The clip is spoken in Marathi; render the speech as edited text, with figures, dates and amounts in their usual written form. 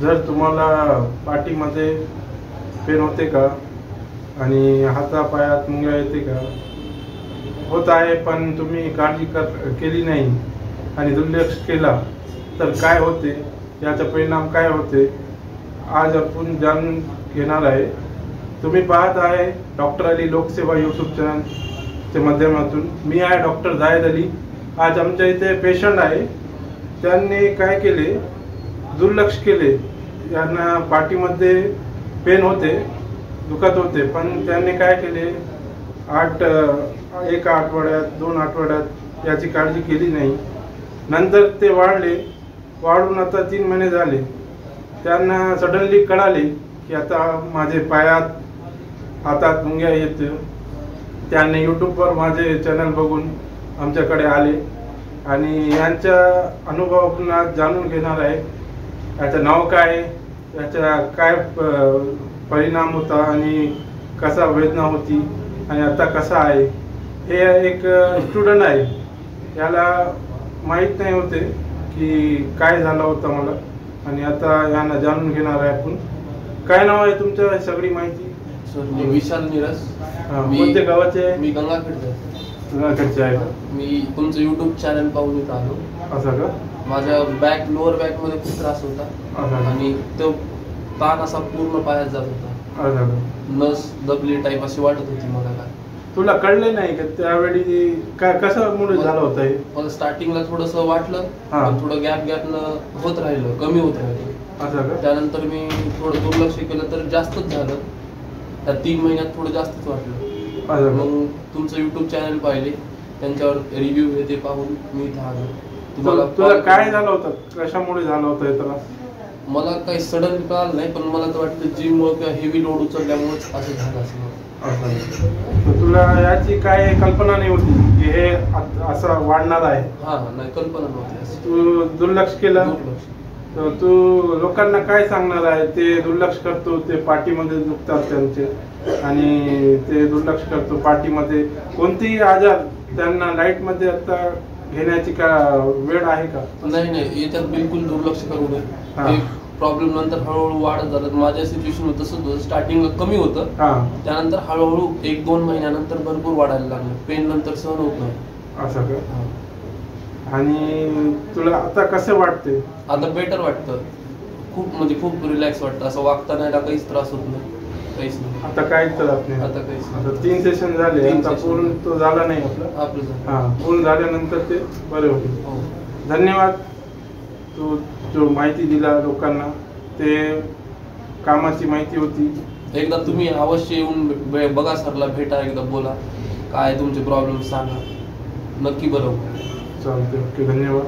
जर तुम्हाला पाठीमध्ये पेन होते का आणि हातापायात मुंग्या येते का, होत आहे पण तुम्ही काळजी केली नाही आणि दुर्लक्ष केला तर काय होते, याचा परिणाम काय होते आज आपण जाणून घेणार आहे. तुम्ही पाहत आहे डॉक्टर अली लोकसेवा यूट्यूब चॅनलच्या माध्यमातून. मी आहे डॉक्टर जायद अली. आज आमच्या इथे पेशंट आहे, त्यांनी काय केले, दुर्लक्ष केले. यांना पाठीमध्ये पेन होते, दुखत होते, पण त्यांनी काय केले, एक आठवड्यात 2 आठवड्यात याची काळजी केली नाही. नंतर ते वाढून आता 3 महिने झाले. त्यांना सडनली कळाले की आता माझे पायात हातात मुंग्या येते. त्यांनी यूट्यूबवर माझे चॅनल बघून आमच्याकडे आले आणि यांच्या अनुभव आज जाणून घेणार आहे. याचं नाव काय, याचा काय परिणाम होता आणि कसा वेदना होती आणि आता कसा आहे. हे एक स्टुडंट आहे, याला माहीत नाही होते की काय झालं होतं मला, आणि आता यांना जाणून घेणार आहे आपण. काय नाव आहे तुमचं, सगळी माहिती? सर मी विशाल निरस. कोणत्या गावाचे? मी गंगाखेडचे आहे. मी तुमचं यूट्यूब चॅनल पाहून इथं आलो. असं का? माझ्या लोअर बॅक मध्ये खूप त्रास होता आणि तो ताण असा पूर्ण पायात जात होता. नस दबली टाईप अशी वाटत होती मला. काय तुला कळले नाही का त्यावेळी काय कशामुळे झालं होतं हे? मला स्टार्टिंगला थोडस वाटलं, पण थोडं गॅप होत राहिलं, कमी होत राहिलं. असं का? त्यानंतर मी थोडं दुर्लक्ष केलं तर जास्तच झालं. त्या 3 महिन्यात थोडं जास्तच वाटलं. मग तुमचं युट्यूब चॅनल पाहिले, त्यांच्यावर रिव्ह्यू हे ते पाहून मी इथं आलो. तुला काय झालं होतं, कशामुळे झालं होतं हे त्रास? मला काही सडन कळालं नाही, पण मला तर वाटतं जिममुळे किंवा हेवी लोड उचलल्यामुळेच असं झालं असं. तुला याची काय कल्पना नाही होती की हे असं वाढणार आहे? नाही, कल्पना नव्हती. तू दुर्लक्ष केलं. तर तू लोकांना काय सांगणार आहे? ते दुर्लक्ष करतो, ते पाठीमध्ये दुखतात त्यांचे आणि ते दुर्लक्ष करतो पाठीमध्ये. कोणतेही आजार त्यांना लाईट मध्ये आता घेण्याची का वेळ आहे का? नाही, याच्यात बिलकुल दुर्लक्ष करू नये. प्रॉब्लेम नंतर हळूहळू वाढत जातात. माझ्या सिच्युएशन तसंच होतं. स्टार्टिंगला कमी होतं, त्यानंतर हळूहळू 1-2 महिन्यानंतर भरपूर वाढायला लागलं. पेन नंतर सहन होत नाही. असं का? आणि तुला आता कसं वाटते? आता बेटर वाटतं, खूप रिलॅक्स वाटतं. असं वागताना काहीच त्रास होत नाही, काहीच नाही. आता काहीच त्रास नाही. आता काहीच नाही. 3 सेशन झाले, आता पूर्ण तो झाला नाही आपलं. पूर्ण झाल्यानंतर ते बरे होते. धन्यवाद. तू जो माहिती दिला लोकांना, ते कामाची माहिती होती. एकदा तुम्ही अवश्य येऊन बघा, सरला भेटा, एकदा बोला, काय तुमचे प्रॉब्लेम सांगा, नक्की बरोबर. चालते. ओके, धन्यवाद.